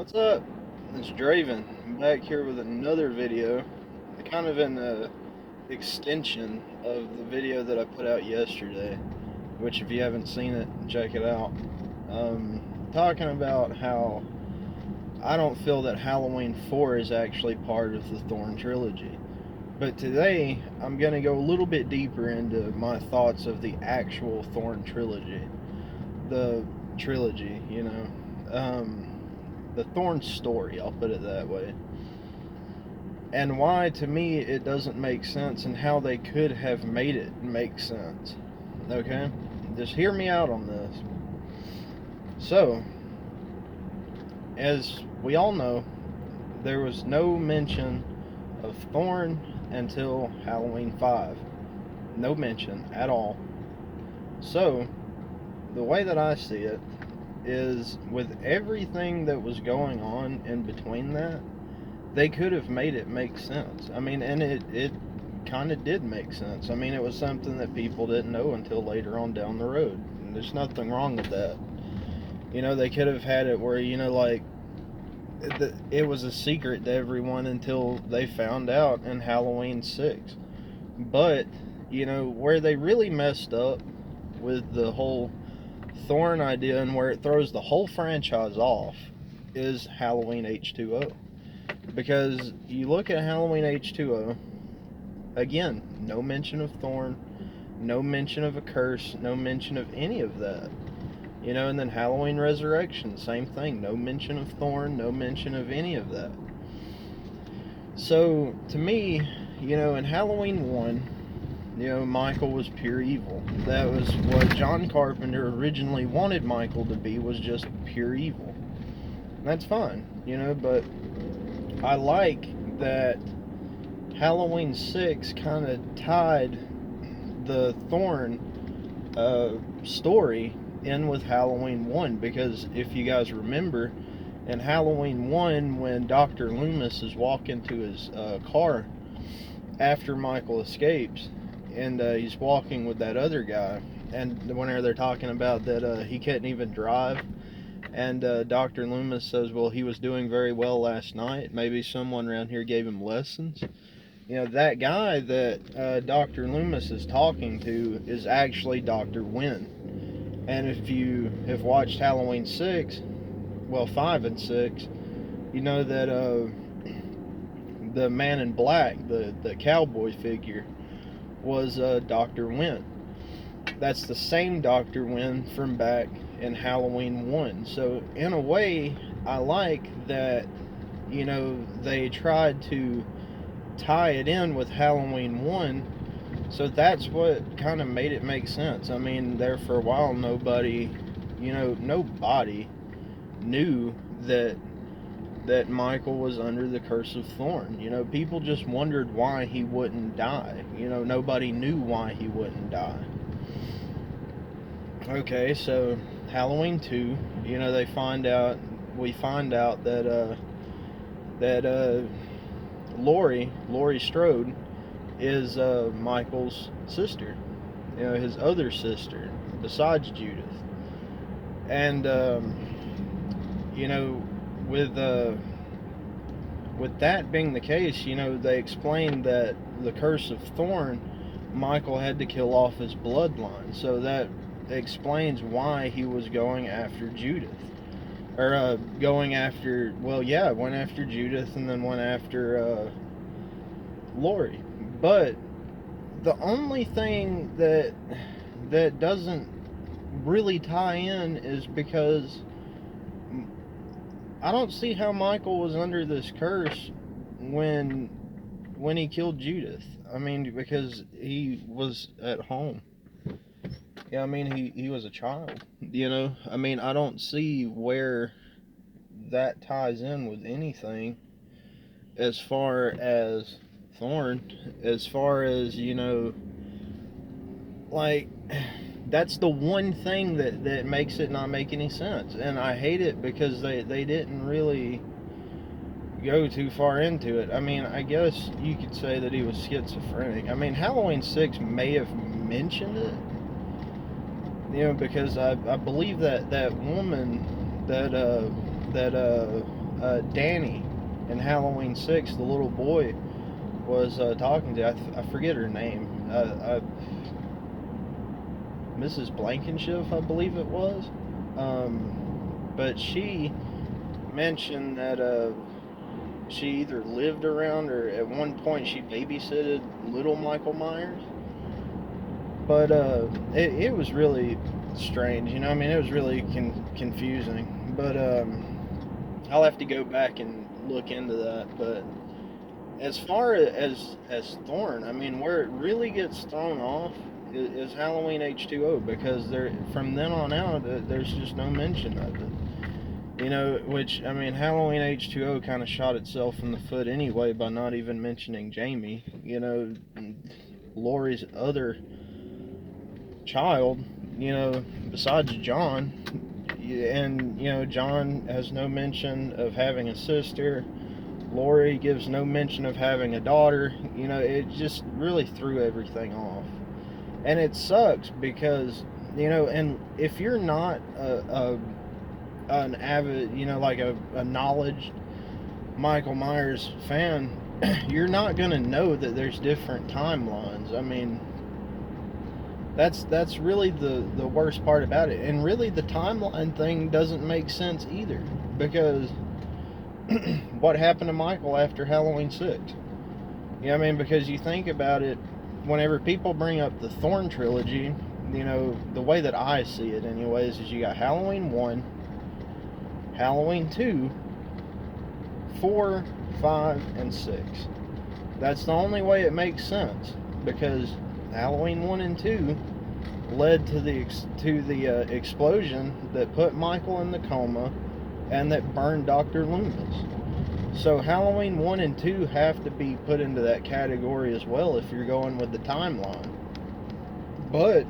What's up? It's Draven. I'm back here with another video, kind of an extension of the video that I put out yesterday, which if you haven't seen it, check it out. Talking about how I don't feel that Halloween 4 is actually part of the Thorn trilogy. But today, I'm going to go a little bit deeper into my thoughts of the actual Thorn trilogy. The trilogy, the Thorn story, I'll put it that way. And why, to me, it doesn't make sense and how they could have made it make sense. Okay? Just hear me out on this. So, as we all know, there was no mention of Thorn until Halloween 5. No mention at all. So, the way that I see it is with everything that was going on in between that, they could have made it make sense. I mean, and it kind of did make sense. I mean, it was something that people didn't know until later on down the road. And there's nothing wrong with that. They could have had it where, like, it was a secret to everyone until they found out in Halloween 6. But, where they really messed up with the whole Thorn idea and where it throws the whole franchise off is Halloween H2O. Because you look at Halloween H2O, again, no mention of Thorn, no mention of a curse, no mention of any of that. And then Halloween Resurrection, same thing, no mention of Thorn, no mention of any of that. So, to me, in Halloween 1, Michael was pure evil. That was what John Carpenter originally wanted Michael to be, was just pure evil. And that's fine, but I like that Halloween 6 kind of tied the Thorn story in with Halloween 1, because if you guys remember, in Halloween 1, when Dr. Loomis is walking to his car after Michael escapes, and he's walking with that other guy, and whenever they're talking about that he couldn't even drive, and Dr. Loomis says, well, he was doing very well last night, maybe someone around here gave him lessons. That guy that Dr. Loomis is talking to is actually Dr. Wynn. And if you have watched Halloween 6, well, 5 and 6, you know that the man in black, the cowboy figure, was Dr. Wynn. That's the same Dr. Wynn from back in Halloween 1. So, in a way, I like that, they tried to tie it in with Halloween 1. So that's what kind of made it make sense. I mean, there for a while, nobody knew that Michael was under the curse of Thorn. People just wondered why he wouldn't die. Nobody knew why he wouldn't die. Okay, so Halloween 2, we find out that Laurie Strode is Michael's sister. His other sister besides Judith. And with that being the case, they explained that the curse of Thorn, Michael had to kill off his bloodline. So that explains why he was going after Judith. Or went after Judith and then went after Laurie. But the only thing that doesn't really tie in is because I don't see how Michael was under this curse when he killed Judith. I mean, because he was at home. Yeah, I mean, he was a child, I mean, I don't see where that ties in with anything as far as Thorn, as far as, like, that's the one thing that makes it not make any sense. And I hate it because they didn't really go too far into it. I mean, I guess you could say that he was schizophrenic. I mean, Halloween 6 may have mentioned it, because I believe that woman that Danny in Halloween 6, the little boy was talking to. I forget her name. Mrs. Blankenship, I believe it was. But she mentioned that she either lived around or at one point she babysitted little Michael Myers. But it was really strange, you know. I mean, it was really confusing. But I'll have to go back and look into that. But as far as Thorn, I mean, where it really gets thrown off is Halloween H2O, because there from then on out there's just no mention of it. You know, which, I mean, Halloween H2O kind of shot itself in the foot anyway by not even mentioning Jamie. You know, Laurie's other child, you know, besides John. And, you know, John has no mention of having a sister. Laurie gives no mention of having a daughter. You know, it just really threw everything off. And it sucks because, you know, and if you're not an avid, you know, like a knowledge Michael Myers fan, you're not going to know that there's different timelines. I mean, that's really the worst part about it. And really the timeline thing doesn't make sense either, because what happened to Michael after Halloween 6? You know what I mean? Because you think about it, whenever people bring up the Thorn trilogy, you know, the way that I see it anyways is you got Halloween 1, Halloween 2, 4, 5, and 6. That's the only way it makes sense, because Halloween 1 and 2 led to the explosion that put Michael in the coma and that burned Dr. Loomis. So Halloween 1 and 2 have to be put into that category as well if you're going with the timeline. But,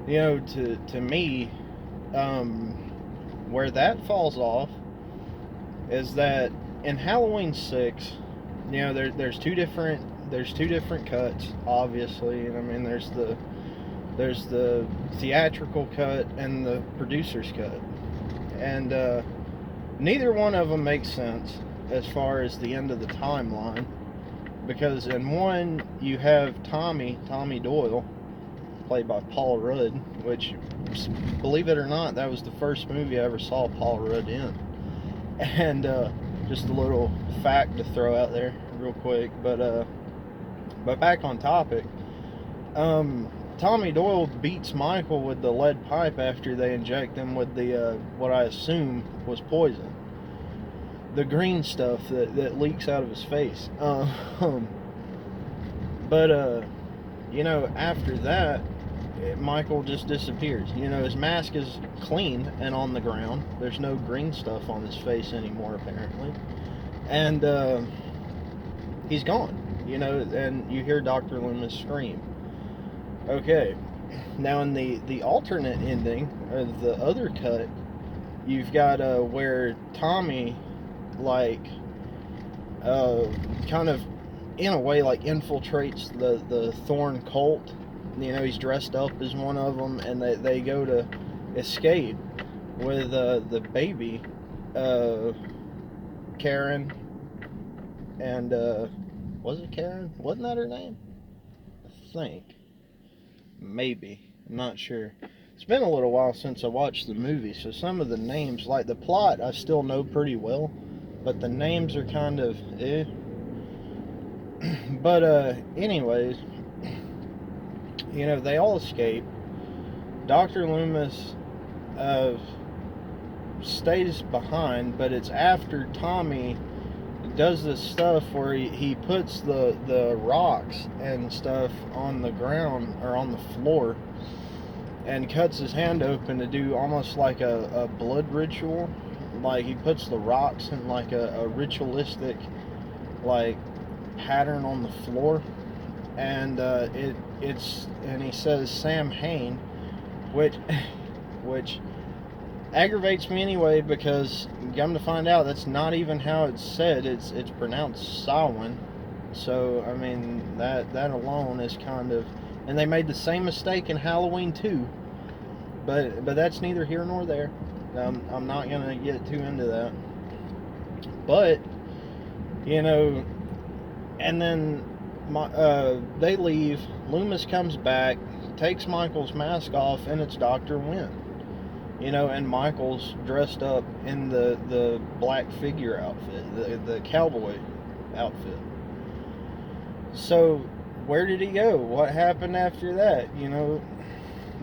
you know, to me, where that falls off is that in Halloween 6, you know, there's two different cuts, obviously. And I mean, there's the theatrical cut and the producer's cut, and neither one of them makes sense as far as the end of the timeline, because in one you have Tommy Doyle, played by Paul Rudd, which, believe it or not, that was the first movie I ever saw Paul Rudd in. And just a little fact to throw out there real quick, but back on topic. Tommy Doyle beats Michael with the lead pipe after they inject him with the what I assume was poison, the green stuff that leaks out of his face. But you know, after that, Michael just disappears. You know, his mask is clean and on the ground. There's no green stuff on his face anymore, apparently, and he's gone. You know, and you hear Dr. Loomis scream. Okay, now in the alternate ending, or the other cut, you've got where Tommy, like, kind of, in a way, like, infiltrates the Thorn cult. You know, he's dressed up as one of them, and they go to escape with the baby, Karen, and was it Karen? Wasn't that her name? I think. Maybe. I'm not sure. It's been a little while since I watched the movie, so some of the names, like the plot, I still know pretty well, but the names are kind of eh. But anyways, you know, they all escape. Dr. Loomis stays behind, but it's after Tommy does this stuff where he puts the rocks and stuff on the ground, or on the floor, and cuts his hand open to do almost like a blood ritual. Like, he puts the rocks in like a ritualistic, like, pattern on the floor, and and he says Sam Hain, which aggravates me anyway, because come to find out that's not even how it's said. It's pronounced Samhain. So I mean, that alone is kind of, and they made the same mistake in Halloween 2, but that's neither here nor there. I'm not gonna get too into that. But, you know, and then they leave. Loomis comes back, takes Michael's mask off, and it's Dr. Wynn. You know, and Michael's dressed up in the black figure outfit, the cowboy outfit. So, where did he go? What happened after that? You know,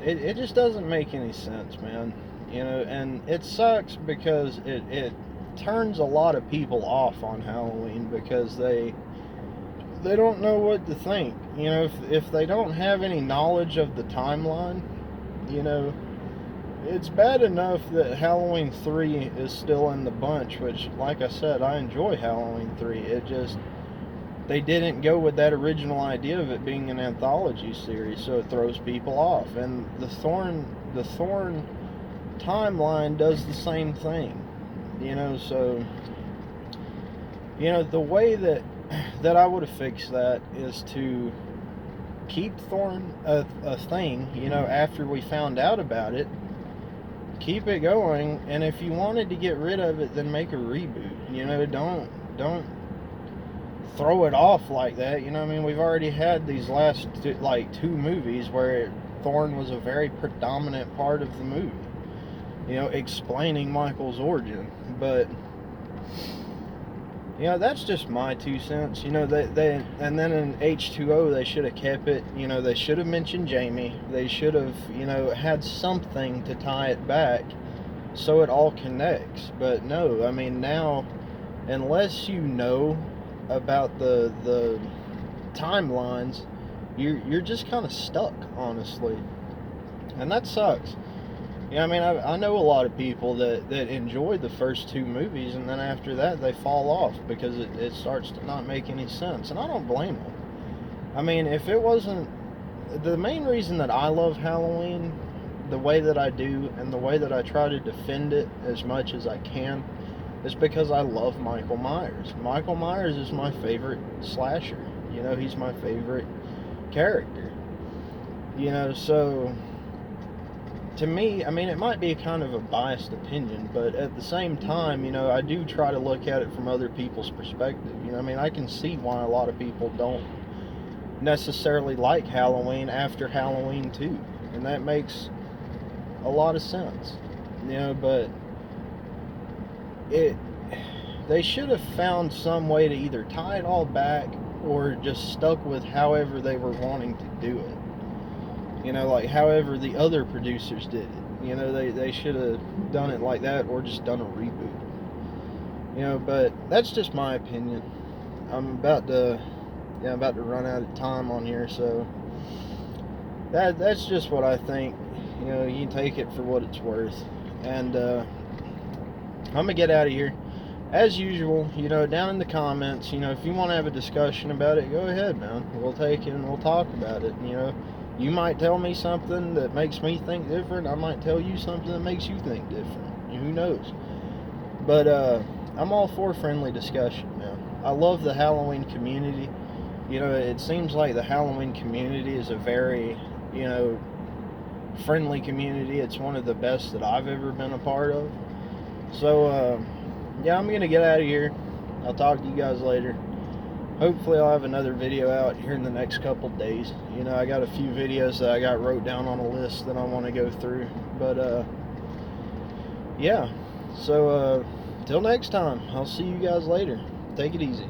it just doesn't make any sense, man. You know, and it sucks because it turns a lot of people off on Halloween because they don't know what to think. You know, if they don't have any knowledge of the timeline, you know, it's bad enough that Halloween 3 is still in the bunch, which, like I said, I enjoy Halloween 3. It just, they didn't go with that original idea of it being an anthology series, so it throws people off. And the Thorn timeline does the same thing. You know, so, you know, the way that I would have fixed that is to keep Thorn a thing, you know, after we found out about it. Keep it going, and if you wanted to get rid of it, then make a reboot. You know, don't throw it off like that. You know, I mean, we've already had these last two movies where Thorn was a very predominant part of the movie. You know, explaining Michael's origin, but you know, that's just my 2 cents. You know, they and then in H2O they should have kept it. You know, they should have mentioned Jamie. They should have, you know, had something to tie it back so it all connects. But no, I mean, now, unless you know about the timelines, you're just kind of stuck, honestly, and that sucks. Yeah, I mean, I know a lot of people that enjoy the first 2 movies, and then after that they fall off because it starts to not make any sense, and I don't blame them. I mean, if it wasn't, the main reason that I love Halloween the way that I do and the way that I try to defend it as much as I can is because I love Michael Myers. Michael Myers is my favorite slasher. You know, he's my favorite character. You know, so to me, I mean, it might be kind of a biased opinion, but at the same time, you know, I do try to look at it from other people's perspective. You know, I mean, I can see why a lot of people don't necessarily like Halloween after Halloween 2, and that makes a lot of sense. You know, but they should have found some way to either tie it all back or just stuck with however they were wanting to do it. You know, like however the other producers did it. You know, they should have done it like that or just done a reboot. You know, but that's just my opinion. I'm about to run out of time on here, so that's just what I think. You know, you can take it for what it's worth. And I'm gonna get out of here. As usual, you know, down in the comments, you know, if you want to have a discussion about it, go ahead, man. We'll take it and we'll talk about it. You know, you might tell me something that makes me think different. I might tell you something that makes you think different. Who knows? But I'm all for friendly discussion, man. I love the Halloween community. You know, it seems like the Halloween community is a very, you know, friendly community. It's one of the best that I've ever been a part of. So, yeah, I'm going to get out of here. I'll talk to you guys later. Hopefully I'll have another video out here in the next couple days. You know, I got a few videos that I got wrote down on a list that I want to go through. But, yeah. So, till next time, I'll see you guys later. Take it easy.